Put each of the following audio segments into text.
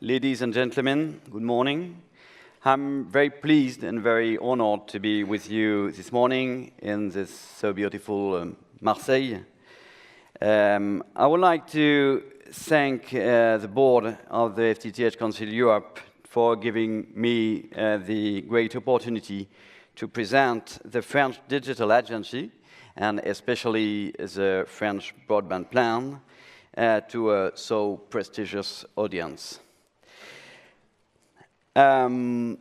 ladies and gentlemen, good morning. I'm very pleased and very honored to be with you this morning in this so beautiful Marseille. I would like to thank the board of the FTTH Council Europe for giving me the great opportunity to present the French Digital Agency and especially the French Broadband Plan to a so prestigious audience. Well,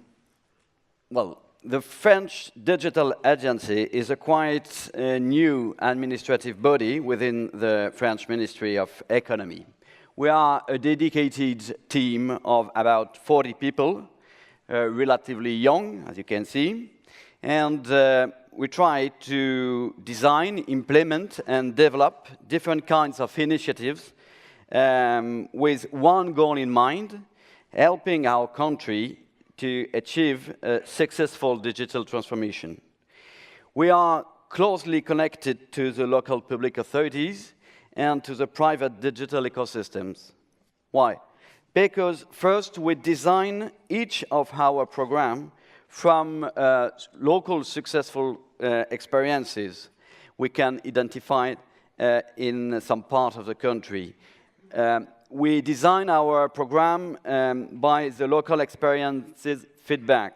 the French Digital Agency is a quite new administrative body within the French Ministry of Economy. We are a dedicated team of about 40 people, relatively young, as you can see, and we try to design, implement, and develop different kinds of initiatives with one goal in mind, helping our country to achieve a successful digital transformation. We are closely connected to the local public authorities and to the private digital ecosystems. Why? Because first, we design each of our programs from local successful experiences we can identify in some part of the country. We design our program by the local experiences feedback,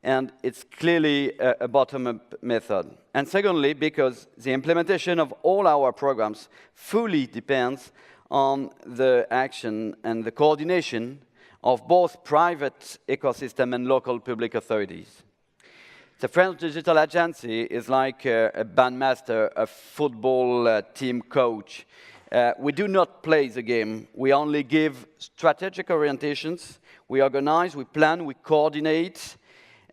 and it's clearly a bottom-up method. And secondly, because the implementation of all our programs fully depends on the action and the coordination of both private ecosystem and local public authorities. The French Digital Agency is like a bandmaster, a football team coach. We do not play the game. We only give strategic orientations. We organize, we plan, we coordinate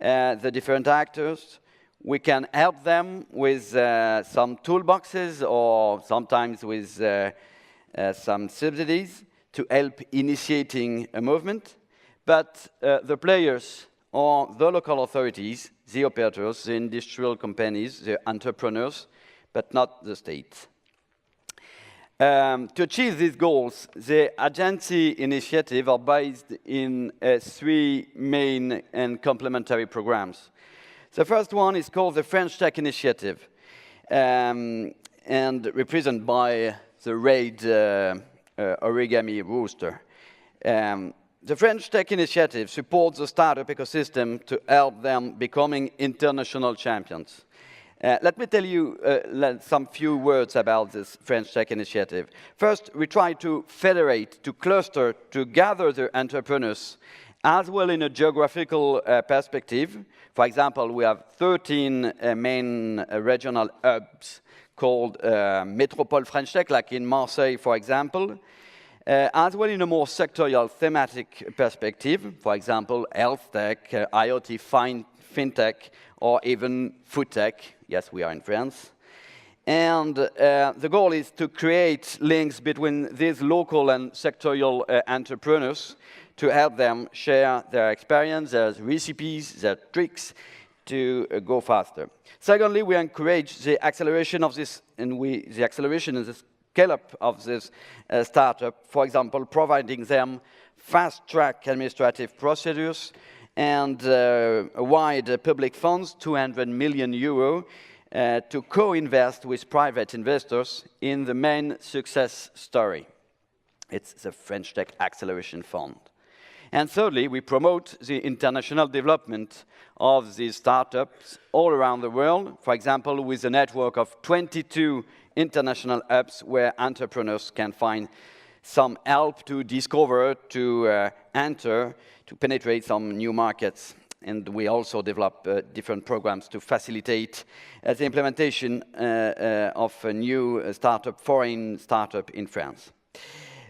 the different actors. We can help them with some toolboxes or sometimes with some subsidies to help initiating a movement. But the players are the local authorities, the operators, the industrial companies, the entrepreneurs, but not the state. To achieve these goals, the agency initiatives are based in three main and complementary programs. The first one is called the French Tech Initiative and represented by the red origami rooster. The French Tech Initiative supports the startup ecosystem to help them becoming international champions. Let me tell you some few words about this French Tech Initiative. First, we try to federate, to cluster, to gather the entrepreneurs, as well in a geographical perspective. For example, we have 13 main regional hubs called Métropole French Tech, like in Marseille, for example, as well in a more sectorial thematic perspective, for example, health tech, IoT, fintech, or even food tech. Yes, we are in France. And the goal is to create links between these local and sectorial entrepreneurs to help them share their experience, their recipes, their tricks to go faster. Secondly, we encourage the acceleration of this, and the acceleration and the scale-up of this startup, for example, providing them fast-track administrative procedures and wide public funds, 200 million euro, to co-invest with private investors in the main success story. It's the French Tech Acceleration Fund. And thirdly, we promote the international development of these startups all around the world, for example, with a network of 22 international hubs where entrepreneurs can find some help to discover, to enter, to penetrate some new markets. And we also develop different programs to facilitate the implementation of a new startup, foreign startup in France.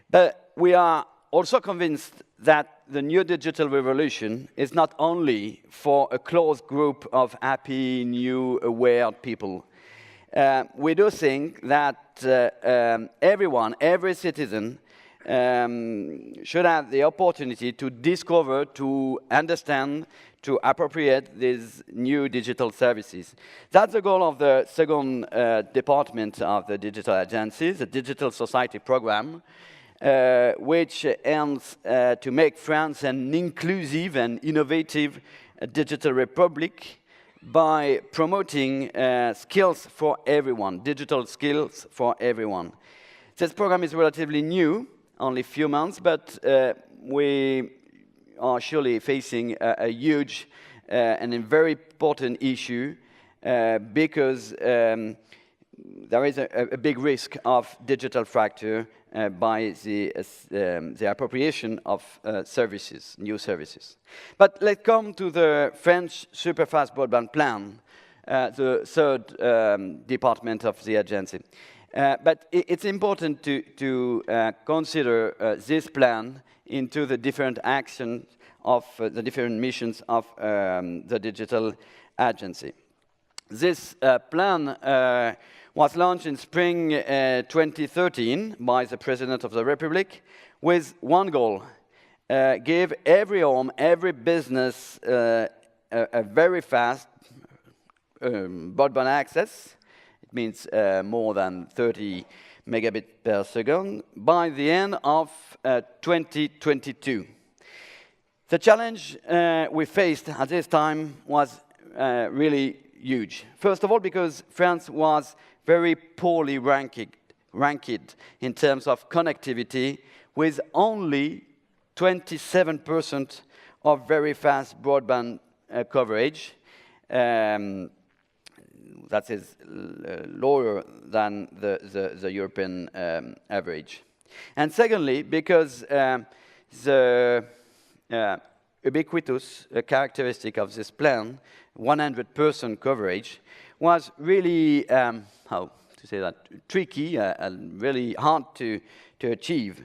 But we are also convinced that the new digital revolution is not only for a close group of happy, new, aware people. We do think that everyone, every citizen, should have the opportunity to discover, to understand, to appropriate these new digital services. That's the goal of the second department of the digital agency, the Digital Society Program, which aims to make France an inclusive and innovative digital republic by promoting skills for everyone, digital skills for everyone. This program is relatively new, only a few months, but we are surely facing a huge and a very important issue because there is a big risk of digital fracture by the appropriation of services, new services. But let's come to the French superfast broadband plan, the third department of the agency. But it's important to consider this plan into the different actions of the different missions of the digital agency. This plan was launched in spring 2013 by the President of the Republic with one goal: give every home, every business a very fast broadband access. It means more than 30 megabits per second by the end of 2022. The challenge we faced at this time was really huge. First of all, because France was very poorly ranked in terms of connectivity, with only 27% of very fast broadband coverage. That is lower than the European average. And secondly, because the ubiquitous characteristic of this plan, 100% coverage, was really, how to say that, tricky and really hard to achieve.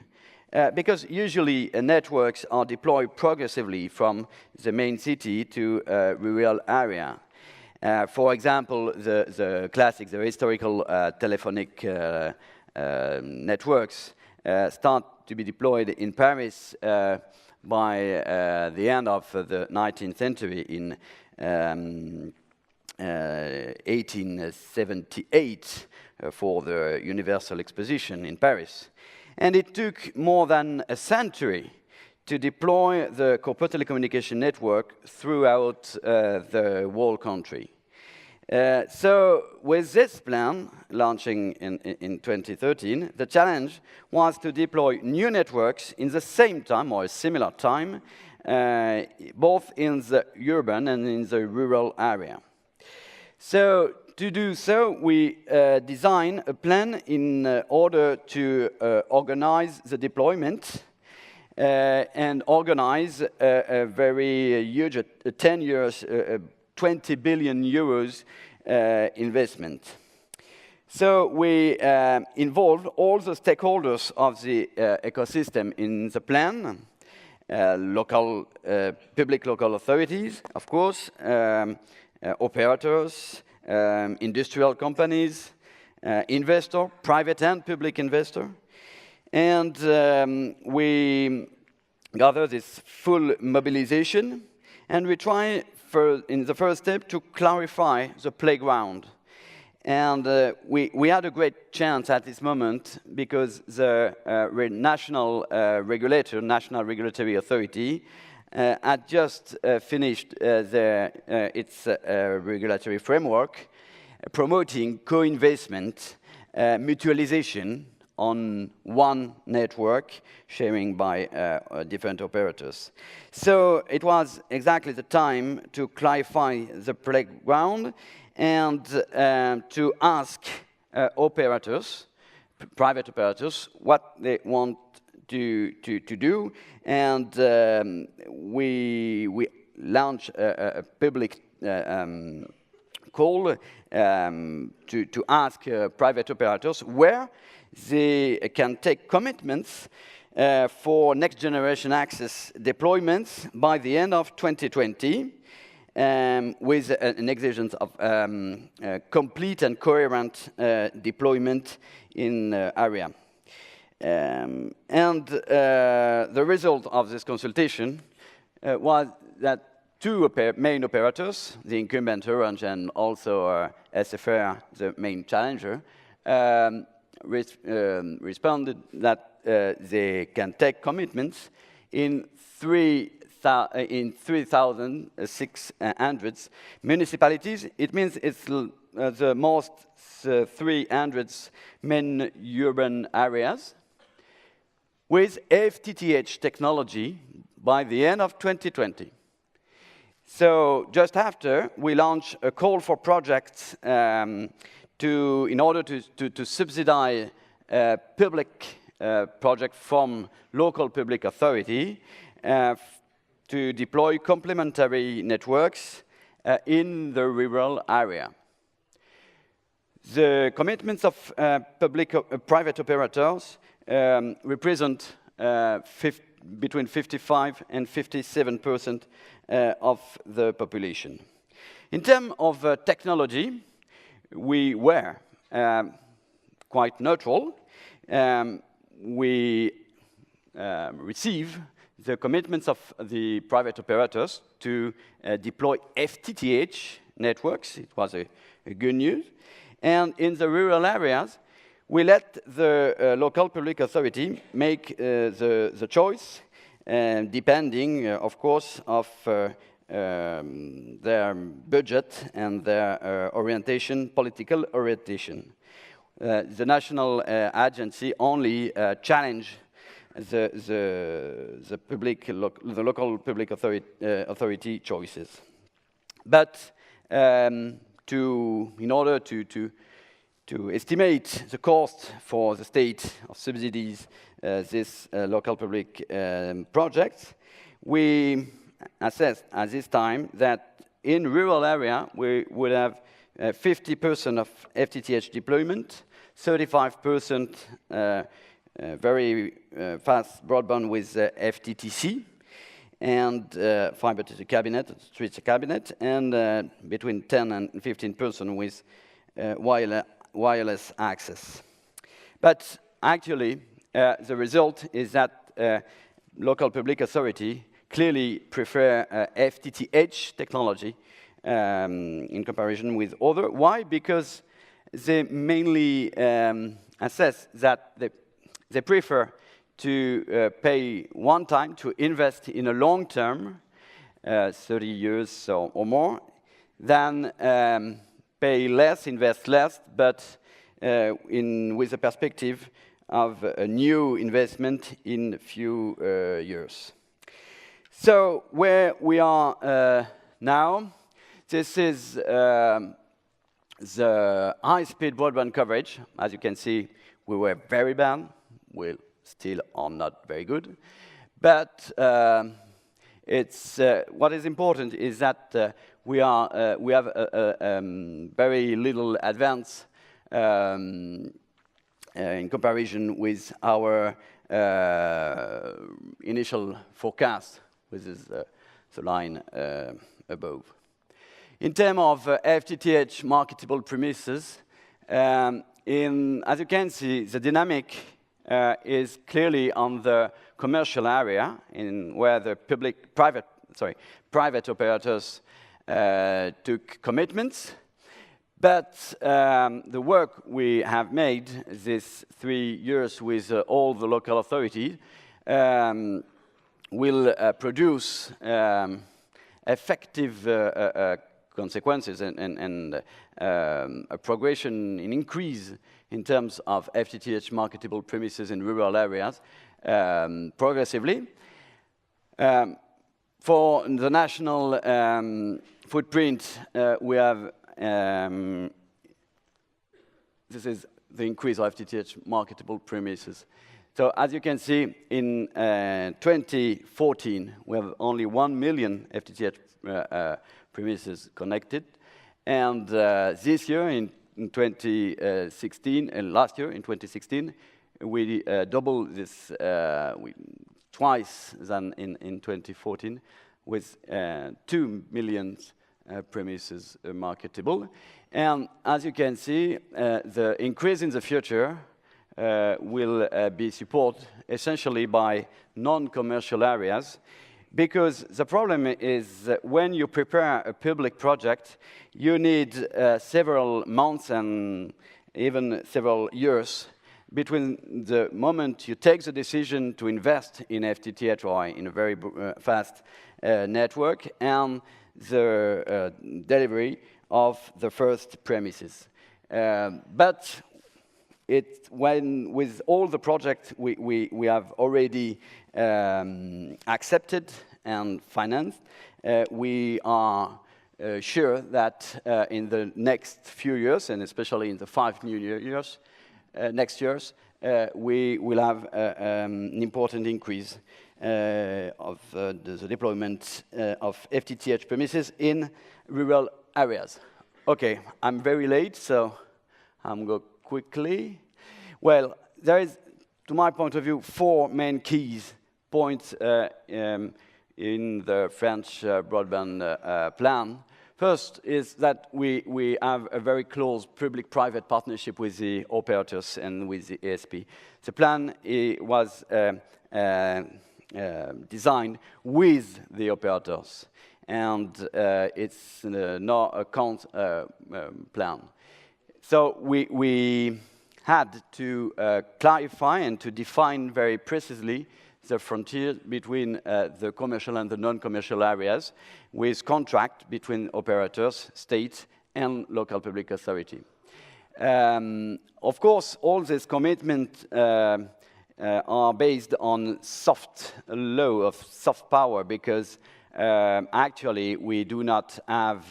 Because usually networks are deployed progressively from the main city to a rural area. For example, the classic, the historical telephonic networks start to be deployed in Paris by the end of the 19th century in 1878 for the Universal Exposition in Paris. And it took more than a century to deploy the corporate telecommunication network throughout the whole country. So with this plan, launching in 2013, the challenge was to deploy new networks in the same time, or a similar time, both in the urban and in the rural area. So to do so, we designed a plan in order to organize the deployment and organize a very huge, 10 years, 20 billion euros investment. So we involved all the stakeholders of the ecosystem in the plan, local, public local authorities, of course, operators, industrial companies, investor, private and public investor. And we gather this full mobilization, and we try, in the first step, to clarify the playground. And we had a great chance at this moment because the national regulator, National Regulatory Authority, had just finished its regulatory framework promoting co-investment, mutualization on one network, sharing by different operators. So it was exactly the time to clarify the playground and to ask operators, private operators, what they want to do. And we launched a public call to ask private operators where they can take commitments for next generation access deployments by the end of 2020 with an exigence of complete and coherent deployment in area. And the result of this consultation was that two main operators, the incumbent Orange and also SFR, the main challenger, responded that they can take commitments in 3,600 municipalities. It means it's the most 300 main urban areas with FTTH technology by the end of 2020. So just after, we launched a call for projects in order to subsidize public project from local public authority to deploy complementary networks in the rural area. The commitments of private operators represent between 55 and 57% of the population. In terms of technology, we were quite neutral. We receive the commitments of the private operators to deploy FTTH networks. It was a good news. And in the rural areas, we let the local public authority make the choice, depending, of course, of their budget and their political orientation. The national agency only challenged the local public authority choices. But in order to estimate the cost for the state of subsidies this local public projects, we assessed at this time that in rural area we would have 50% of FTTH deployment, 35% very fast broadband with FTTC, and fiber to the cabinet, street to cabinet, and between 10 and 15% with wireless access. But actually, the result is that local public authority clearly prefer FTTH technology in comparison with other. Why? Because they mainly assess that they prefer to pay one time to invest in a long term, 30 years or more, than pay less, invest less, but with the perspective of a new investment in a few years. So where we are now, this is the high-speed broadband coverage. As you can see, we were very bad. We still are not very good. But what is important is that we have a very little advance in comparison with our initial forecast, which is the line above. In terms of FTTH marketable premises, as you can see, the dynamic is clearly on the commercial area, where the private operators took commitments. But the work we have made these 3 years with all the local authorities will produce effective consequences and a progression in increase in terms of FTTH marketable premises in rural areas progressively. For the national footprint, we have this is the increase of FTTH marketable premises. So as you can see, in 2014, we have only 1 million FTTH premises connected. And this year, in 2016, and last year, in 2016, we doubled this twice than in 2014, with 2 million premises marketable. And as you can see, the increase in the future will be supported essentially by non-commercial areas, because the problem is that when you prepare a public project, you need several months and even several years between the moment you take the decision to invest in FTTH or in a very fast network and the delivery of the first premises. But with all the projects we have already accepted and financed, we are sure that in the next few years, and especially in the 5 new years, next years, we will have an important increase of the deployment of FTTH premises in rural areas. Okay, I'm very late, so I'm going to go quickly. Well, there is, to my point of view, 4 main keys points in the French broadband plan. First is that we have a very close public-private partnership with the operators and with the ASP. The plan was designed with the operators, and it's not a count plan. So we had to clarify and to define very precisely the frontier between the commercial and the non-commercial areas with contract between operators, state, and local public authority. Of course, all these commitments are based on soft law of soft power because actually we do not have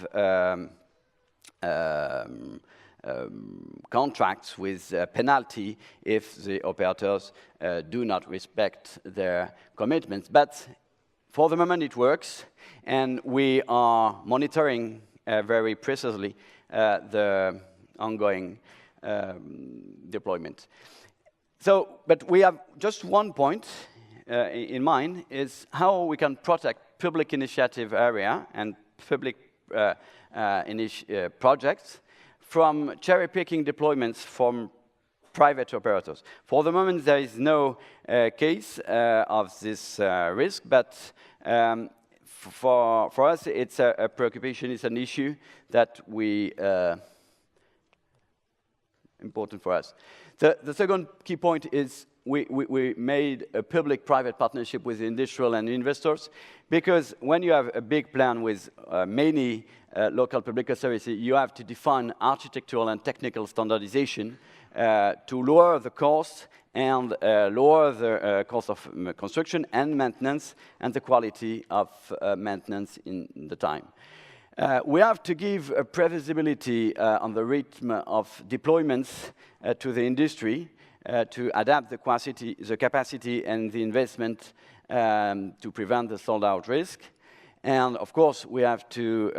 contracts with penalty if the operators do not respect their commitments. But for the moment it works, and we are monitoring very precisely the ongoing deployment. So, but we have just one point in mind, is how we can protect public initiative area and public projects from cherry-picking deployments from private operators. For the moment, there is no case of this risk, but for us, it's a preoccupation, it's an issue that important for us. The second key point is we made a public-private partnership with industrial and investors, because when you have a big plan with many local public authorities, you have to define architectural and technical standardization to lower the cost and lower the cost of construction and maintenance and the quality of maintenance in the time. We have to give a previsibility on the rhythm of deployments to the industry to adapt the capacity and the investment to prevent the sold-out risk. And of course, we have to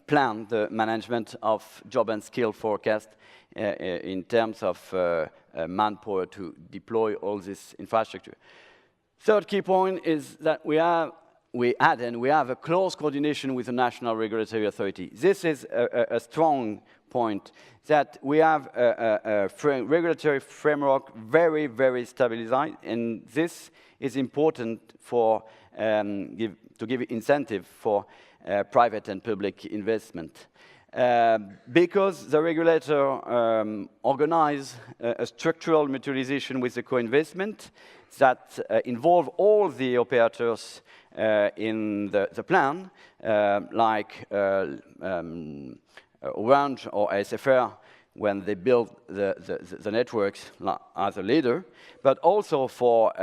plan the management of job and skill forecast in terms of manpower to deploy all this infrastructure. Third key point is that we have a close coordination with the national regulatory authority. This is a strong point, that we have a regulatory framework very, very stabilized, and this is important for to give incentive for private and public investment. Because the regulator organizes a structural mutualization with the co-investment that involve all the operators in the plan, like Orange or SFR, when they build the networks as a leader, but also for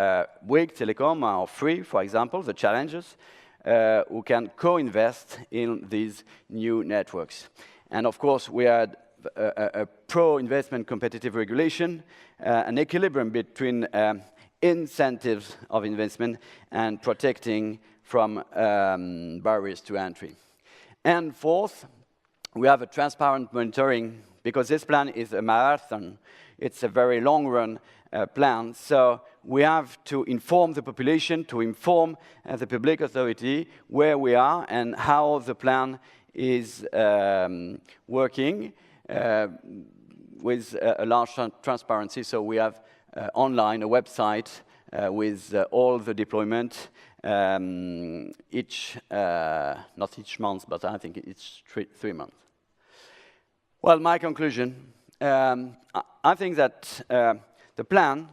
Bouygues Telecom or Free, for example, the challengers, who can co-invest in these new networks. And of course, we had a pro-investment competitive regulation, an equilibrium between incentives of investment and protecting from barriers to entry. And fourth, we have a transparent monitoring, because this plan is a marathon. It's a very long-run plan, so we have to inform the population, to inform the public authority where we are and how the plan is working with a large transparency. So we have online a website with all the deployment not each month, but I think it's 3 months. Well, my conclusion, I think that the The plan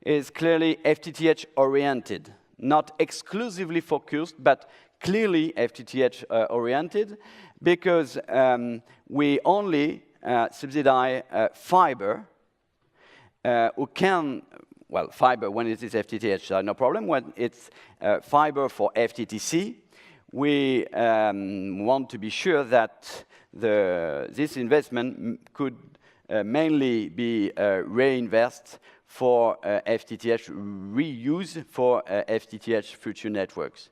is clearly FTTH oriented, not exclusively focused, but clearly FTTH oriented, because we only subsidize fiber, who can, well, fiber when it is FTTH, no problem. When it's fiber for FTTC, we want to be sure that this investment could mainly be reinvested for FTTH reuse for FTTH future networks.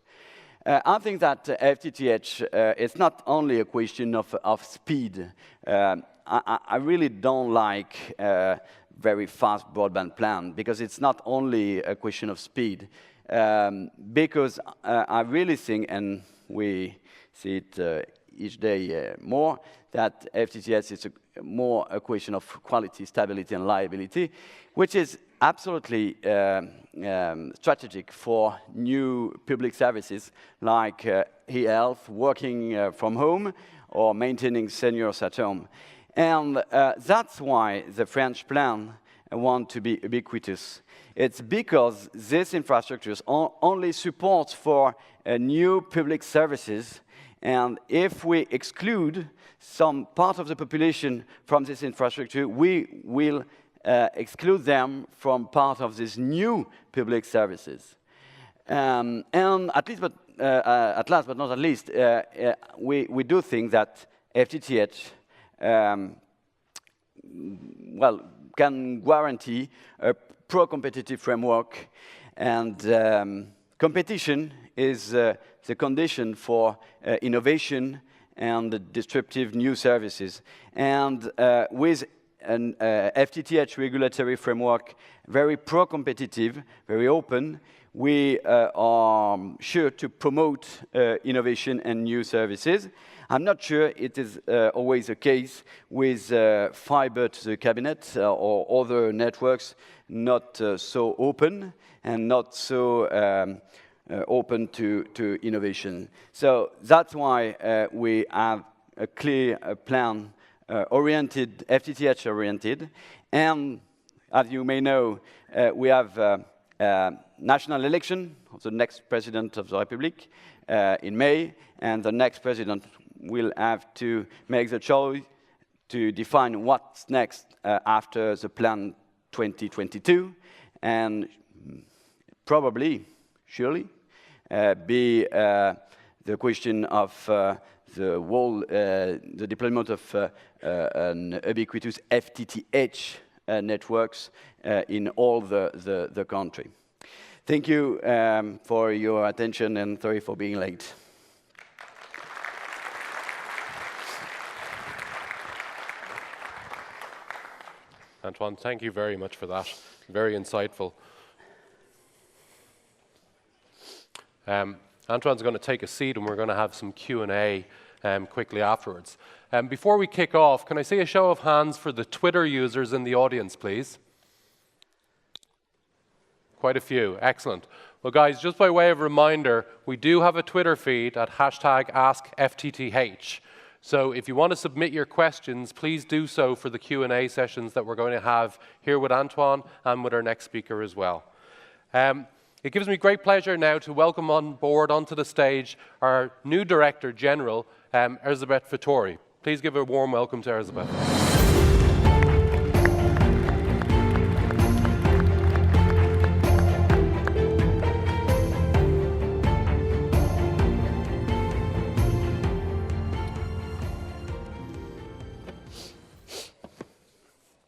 I think that FTTH is not only a question of speed. I really don't like very fast broadband plan, because it's not only a question of speed. Because I really think, and we see it each day more, that FTTH is more a question of quality, stability, and reliability, which is absolutely strategic for new public services like e-health, working from home, or maintaining seniors at home. And that's why the French plan want to be ubiquitous. It's because this infrastructure only supports for new public services, and if we exclude some part of the population from this infrastructure, we will exclude them from part of these new public services. And at last but not least, we do think that FTTH can guarantee a pro-competitive framework, and competition is the condition for innovation and disruptive new services. And with an FTTH regulatory framework, very pro-competitive, very open, we are sure to promote innovation and new services. I'm not sure it is always the case with fiber to the cabinet or other networks not so open and not so open to innovation. So that's why we have a clear plan oriented, FTTH oriented. And as you may know, we have national election of the next president of the Republic in May, and the next president will have to make the choice to define what's next after the plan 2022, and probably, surely, be the question of the deployment of an ubiquitous FTTH networks in all the country. Thank you for your attention, and sorry for being late. Antoine, thank you very much for that. Very insightful. Antoine's going to take a seat, and we're going to have some Q&A quickly afterwards. Before we kick off, can I see a show of hands for the Twitter users in the audience, please? Quite a few. Excellent. Well, guys, just by way of reminder, we do have a Twitter feed at #AskFTTH. So if you want to submit your questions, please do so for the Q&A sessions that we're going to have here with Antoine and with our next speaker as well. It gives me great pleasure now to welcome on board onto the stage our new Director General, Erzsébet Fattori. Please give a warm welcome to Erzsébet.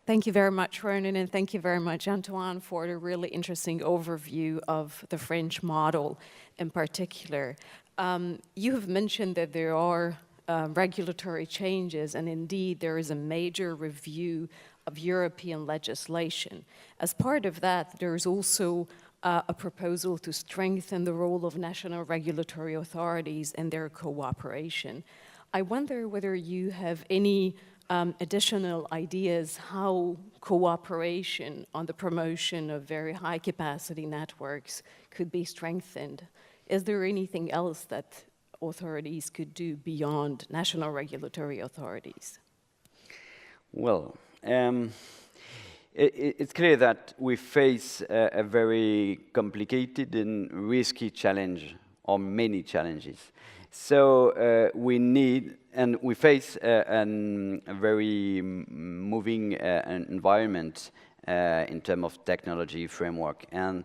Thank you very much, Ronan, and thank you very much, Antoine, for the really interesting overview of the French model in particular. You have mentioned that there are regulatory changes, and indeed there is a major review of European legislation. As part of that, there is also a proposal to strengthen the role of national regulatory authorities and their cooperation. I wonder whether you have any additional ideas how cooperation on the promotion of very high capacity networks could be strengthened. Is there anything else that authorities could do beyond national regulatory authorities? Well, it's clear that we face a very complicated and risky challenge, or many challenges. So we need, and we face a very moving environment in terms of technology framework. And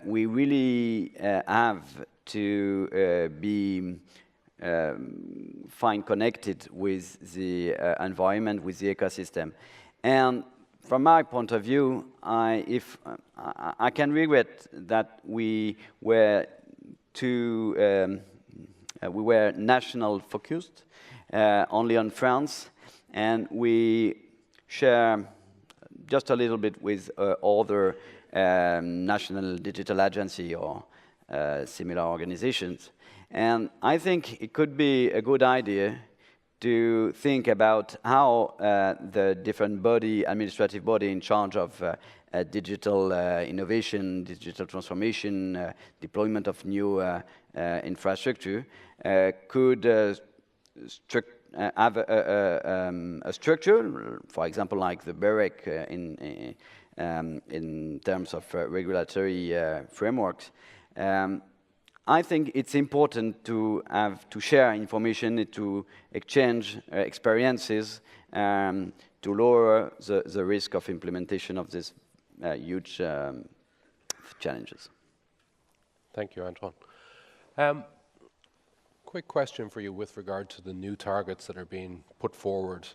we really have to be fine connected with the environment, with the ecosystem. And from my point of view, I can regret that we were national focused, only on France, and we share just a little bit with other national digital agency or similar organizations. And I think it could be a good idea to think about how the different administrative body in charge of digital innovation, digital transformation, deployment of new infrastructure could have a structure, for example, like the BEREC in terms of regulatory frameworks. I think it's important to share information, to exchange experiences, to lower the risk of implementation of these huge challenges. Thank you, Antoine. Quick question for you with regard to the new targets that are being put forward,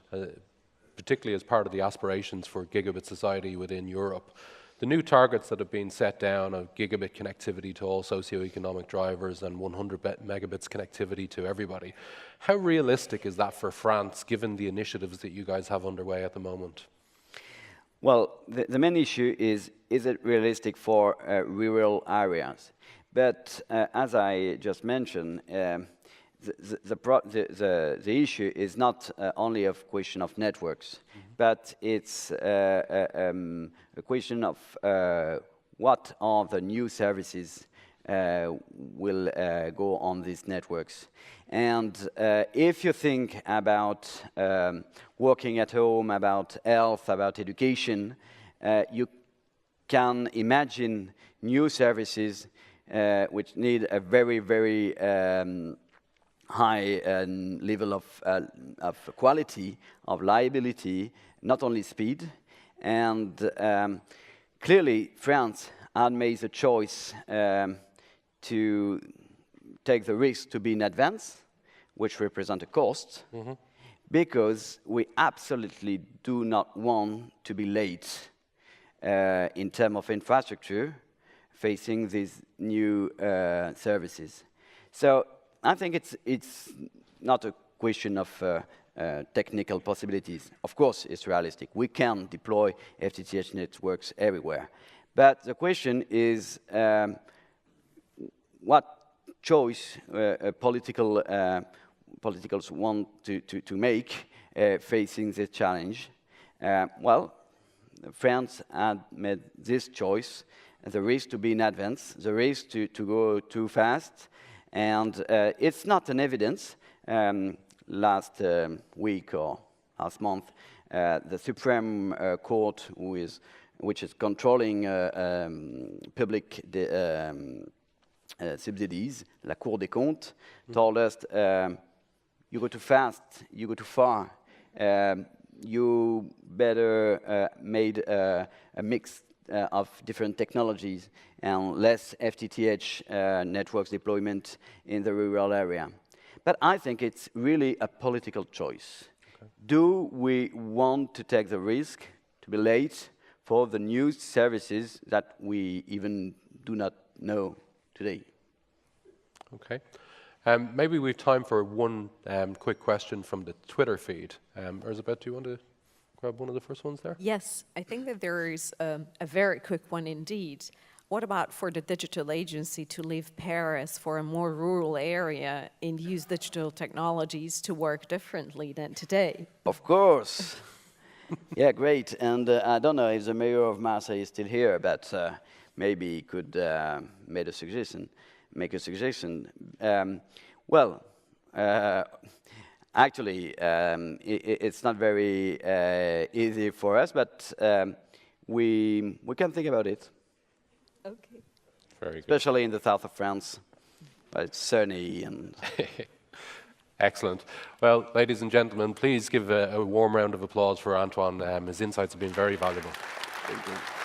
particularly as part of the aspirations for gigabit society within Europe. The new targets that have been set down of gigabit connectivity to all socioeconomic drivers and 100 megabits connectivity to everybody. How realistic is that for France, given the initiatives that you guys have underway at the moment? Well, the main issue is it realistic for rural areas? But as I just mentioned, the issue is not only a question of networks, but it's a question of what are the new services will go on these networks. And if you think about working at home, about health, about education, you can imagine new services which need a very, very high level of quality, of reliability, not only speed. And clearly, France had made the choice to take the risk to be in advance, which represents a cost, because we absolutely do not want to be late in terms of infrastructure facing these new services. So I think it's not a question of technical possibilities. Of course, it's realistic. We can deploy FTTH networks everywhere. But the question is what choice politicals want to make facing this challenge. Well, France had made this choice, the risk to be in advance, the risk to go too fast. And it's not an evidence. Last week or last month, the Supreme Court, which is controlling public subsidies, la Cour des Comptes, told us, you go too fast, you go too far, you better made a mix of different technologies and less FTTH networks deployment in the rural area. But I think it's really a political choice. Okay. Do we want to take the risk to be late for the new services that we even do not know today? Okay. Maybe we have time for one quick question from the Twitter feed. Elisabeth, do you want to grab one of the first ones there? Yes, I think that there is a very quick one indeed. What about for the digital agency to leave Paris for a more rural area and use digital technologies to work differently than today? Of course. Yeah, great. And I don't know if the mayor of Marseille is still here, but maybe he could make a suggestion. Well, actually, it's not very easy for us, but we can think about it. Okay. Very good. Especially in the south of France. It's sunny and... Excellent. Well, ladies and gentlemen, please give a warm round of applause for Antoine. His insights have been very valuable. Thank you.